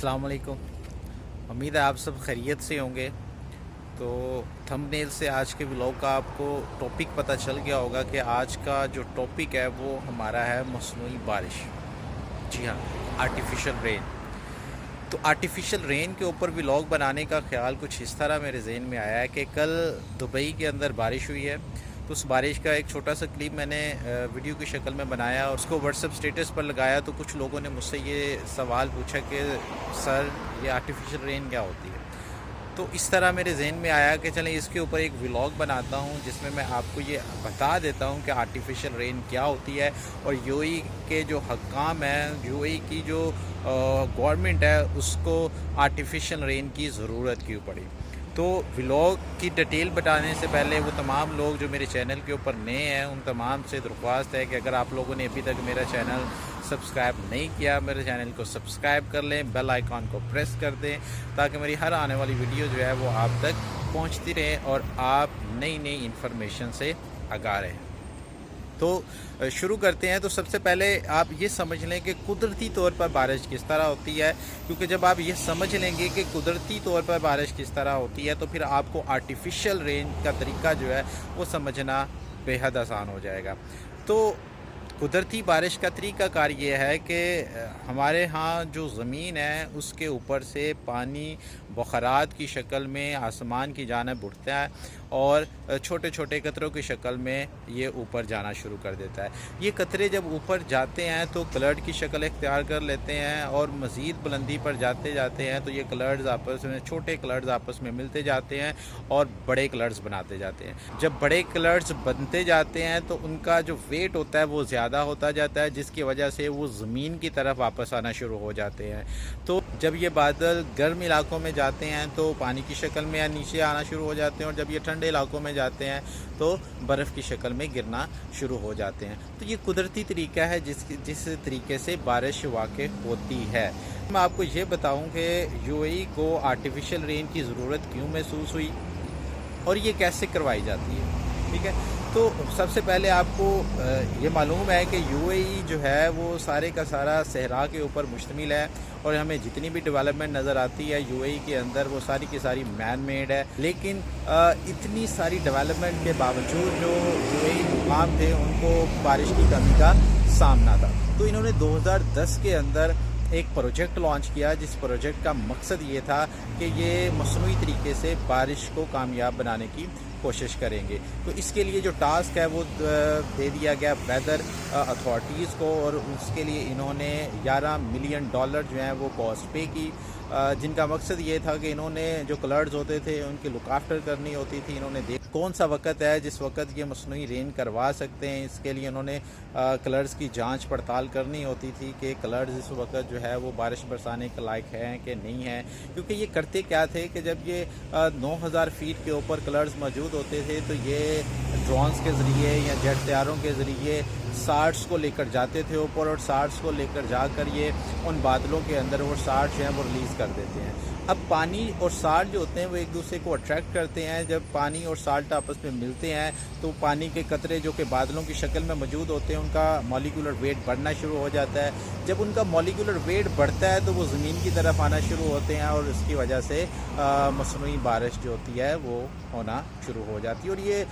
अस्सलाम वालेकुम। उम्मीद है आप सब खैरियत से होंगे। तो थंबनेल से आज के व्लॉग का आपको टॉपिक पता चल गया होगा कि आज का जो टॉपिक है वो हमारा है मसनूई बारिश। जी हाँ, आर्टिफिशियल रेन। तो आर्टिफिशियल रेन के ऊपर व्लॉग बनाने का ख्याल कुछ इस तरह मेरे जहन में आया है कि कल दुबई के अंदर बारिश हुई है। तो उस बारिश का एक छोटा सा क्लिप मैंने वीडियो की शक्ल में बनाया और उसको व्हाट्सएप स्टेटस पर लगाया। तो कुछ लोगों ने मुझसे ये सवाल पूछा कि सर ये आर्टिफिशियल रेन क्या होती है। तो इस तरह मेरे जहन में आया कि चलें इसके ऊपर एक व्लॉग बनाता हूँ जिसमें मैं आपको ये बता देता हूँ कि आर्टिफिशियल रेन क्या होती है और यूएई के जो हकाम हैं, यूएई की जो गवर्नमेंट है, उसको आर्टिफिशियल रेन की ज़रूरत क्यों पड़ी। तो व्लॉग की डिटेल बताने से पहले वो तमाम लोग जो मेरे चैनल के ऊपर नए हैं उन तमाम से दरख्वास्त है कि अगर आप लोगों ने अभी तक मेरा चैनल सब्सक्राइब नहीं किया, मेरे चैनल को सब्सक्राइब कर लें, बेल आइकॉन को प्रेस कर दें ताकि मेरी हर आने वाली वीडियो जो है वो आप तक पहुंचती रहे और आप नई नई इन्फॉर्मेशन से आगाह रहें। तो शुरू करते हैं। तो सबसे पहले आप ये समझ लें कि कुदरती तौर पर बारिश किस तरह होती है, क्योंकि जब आप ये समझ लेंगे कि कुदरती तौर पर बारिश किस तरह होती है तो फिर आपको आर्टिफिशियल रेन का तरीका जो है वो समझना बेहद आसान हो जाएगा। तो कुदरती बारिश का तरीक़ाकार ये है कि हमारे यहाँ जो ज़मीन है उसके ऊपर से पानी बुख़ारात की शक्ल में आसमान की जानिब उठता है और छोटे छोटे कतरों की शक्ल में ये ऊपर जाना शुरू कर देता है। ये कतरे जब ऊपर जाते हैं तो क्लर्ड की शक्ल इख्तियार कर लेते हैं और मज़ीद बुलंदी पर जाते जाते हैं तो ये क्लर्ड्स आपस में, छोटे क्लर्ड्स आपस में मिलते जाते हैं और बड़े क्लर्ड्स बनाते जाते हैं। जब बड़े क्लर्ड्स बनते जाते हैं तो उनका जो वेट होता है वो ज़्यादा होता जाता है, जिसकी वजह से वो ज़मीन की तरफ वापस आना शुरू हो जाते हैं। तो जब ये बादल गर्म इलाकों में जाते हैं तो पानी की शक्ल में नीचे आना शुरू हो जाते हैं और जब ये ठंडे इलाकों में जाते हैं तो बर्फ़ की शक्ल में गिरना शुरू हो जाते हैं। तो ये कुदरती तरीका है जिस तरीके से बारिश वाक़ई होती है। मैं आपको ये बताऊं कि यूएई को आर्टिफिशियल रेन की ज़रूरत क्यों महसूस हुई और ये कैसे करवाई जाती है। ठीक है, तो सबसे पहले आपको ये मालूम है कि यूएई जो है वो सारे का सारा सहरा के ऊपर मुश्तमिल है और हमें जितनी भी डेवलपमेंट नज़र आती है यूएई के अंदर वो सारी की सारी मैन मेड है। लेकिन इतनी सारी डेवलपमेंट के बावजूद जो यूएई हुकाम थे उनको बारिश की कमी का सामना था। तो इन्होंने 2010 के अंदर एक प्रोजेक्ट लॉन्च किया जिस प्रोजेक्ट का मकसद ये था कि ये मसनूई तरीके से बारिश को कामयाब बनाने की कोशिश करेंगे। तो इसके लिए जो टास्क है वो दे दिया गया वेदर अथॉरिटीज़ को और उसके लिए इन्होंने $11 मिलियन जो हैं वो कॉस्ट पे की, जिनका मकसद ये था कि इन्होंने जो क्लर्ड्स होते थे उनकी लुक आफ्टर करनी होती थी। इन्होंने देख कौन सा वक्त है जिस वक्त ये मसनूई रेन करवा सकते हैं, इसके लिए इन्होंने क्लर्ड्स की जांच पड़ताल करनी होती थी कि क्लर्ड्स इस वक्त जो है वो बारिश बरसाने के लायक हैं कि नहीं है। क्योंकि ये करते क्या थे कि जब ये 9000 फीट के ऊपर क्लर्ड्स मौजूद होते थे तो ये ड्रोन्स के ज़रिए या जेट तैयारों के ज़रिए सार्ट्स को लेकर जाते थे ऊपर और सार्ट्स को लेकर जाकर ये उन बादलों के अंदर वो सार्ट्स जो हैं वो रिलीज़ कर देते हैं। अब पानी और साल्ट जो होते हैं वो एक दूसरे को अट्रैक्ट करते हैं। जब पानी और साल्ट आपस में मिलते हैं तो पानी के कतरे जो कि बादलों की शक्ल में मौजूद होते हैं उनका मॉलिक्यूलर वेट बढ़ना शुरू हो जाता है। जब उनका मॉलिक्यूलर वेट बढ़ता है तो वो ज़मीन की तरफ आना शुरू होते हैं और इसकी वजह से मसनूई बारिश जो होती है वो होना शुरू हो जाती है और ये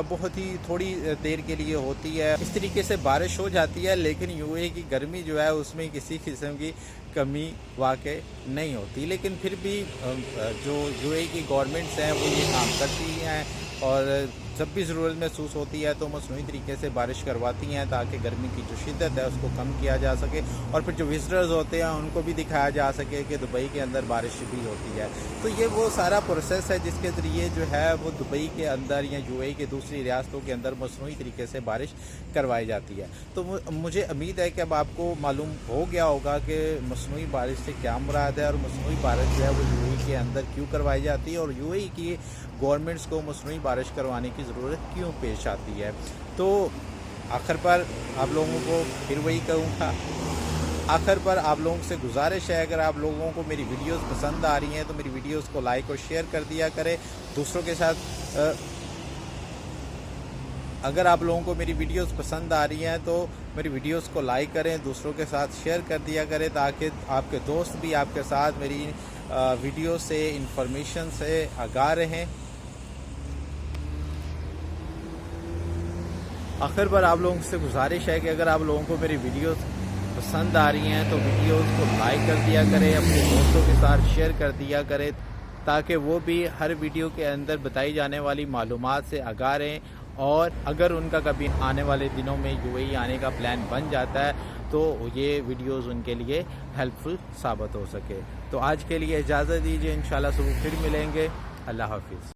बहुत ही थोड़ी देर के लिए होती है। इस तरीके से बारिश हो जाती है, लेकिन यूएई की गर्मी जो है उसमें किसी किस्म की कमी वाक़ई नहीं होती। लेकिन फिर भी जो यूएई की गवर्नमेंट्स हैं वो ये काम करती हैं और जब भी ज़रूरत महसूस होती है तो मसनूई तरीके से बारिश करवाती हैं ताकि गर्मी की जो शिद्दत है उसको कम किया जा सके और फिर जो विजिटर्स होते हैं उनको भी दिखाया जा सके कि दुबई के अंदर बारिश भी होती है। तो ये वो सारा प्रोसेस है जिसके ज़रिए जो है वो दुबई के अंदर या यूएई के दूसरी रियासतों के अंदर मसनूई तरीके से बारिश करवाई जाती है। तो मुझे उम्मीद है कि अब आपको मालूम हो गया होगा कि मसनूई बारिश से क्या मुराद है और मसनूई बारिश जो है वो यूएई के अंदर क्यों करवाई जाती है और यूएई की गवर्नमेंट्स को मसनूई बारिश करवाने की ज़रूरत क्यों पेश आती है। तो आखिर पर आप लोगों को फिर वही कहूँगा, आखिर पर आप लोगों से गुजारिश है अगर आप लोगों को मेरी वीडियोस पसंद आ रही हैं तो मेरी वीडियोस को लाइक और शेयर कर दिया करें दूसरों के साथ। अगर आप लोगों को मेरी वीडियोस पसंद आ रही हैं तो میری ویڈیوز کو لائک کریں، دوسروں کے ساتھ شیئر کر دیا کریں تاکہ آپ کے دوست بھی آپ کے ساتھ میری ویڈیو سے انفارمیشن سے آگاہ رہیں۔ آخر پر آپ لوگوں سے گزارش ہے کہ اگر آپ لوگوں کو میری ویڈیوز پسند آ رہی ہیں تو ویڈیوز کو لائک کر دیا کریں، اپنے دوستوں کے ساتھ شیئر کر دیا کریں تاکہ وہ بھی ہر ویڈیو کے اندر بتائی جانے والی معلومات سے آگاہ رہیں، اور اگر ان کا کبھی آنے والے دنوں میں UAE آنے کا پلان بن جاتا ہے تو یہ ویڈیوز ان کے لیے ہیلپ فل ثابت ہو سکے۔ تو آج کے لیے اجازت دیجیے، انشاءاللہ صبح پھر ملیں گے۔ اللہ حافظ۔